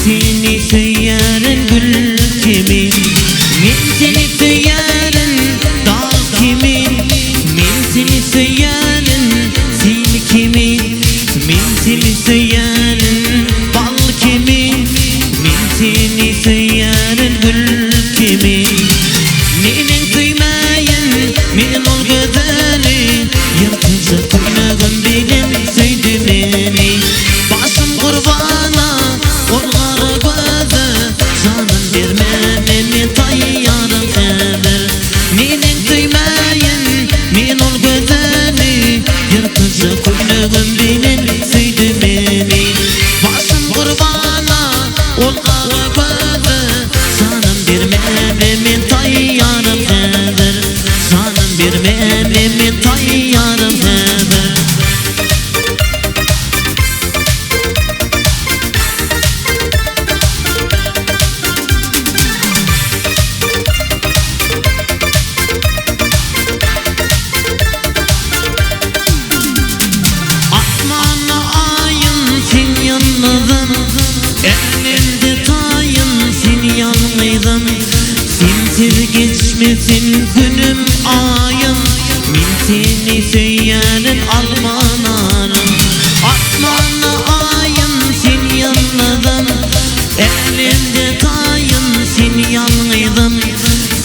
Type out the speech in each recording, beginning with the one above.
seni söylerim gül kimin, men seni söylerim dağ kimin, men seni söylerim sil kimin, men seni söylerim bal kimin, men seni söylerim gül kimin. Nenen duymayın men ol güzeli, yırtıcı koynağım benim söydü beni. Başım kurbana olğara gözü, canım vermem men tayyarım kader. Nenen duymayın men ol güzeli, yırtıcı koynağım benim söydü beni. Başım kurbana olğara gözü, canım vermem men tayyarım kader. Canım vermem men tayyarım kader. Asmana ayın sen yalnızım, elimde tayın sen yalnızım. Sensiz geçmesin günüm ayım, men seni söylerim almanarım. Asmana ayın sen yalnızım, elimde tayın sen yalnızım.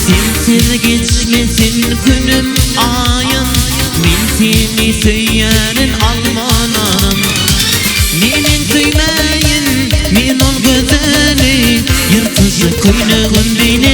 Sensiz geçmesin günüm ayım, men seni söylerim almanarım. Nenen duymayın men ol güzeli, yırtıcı koynağım benim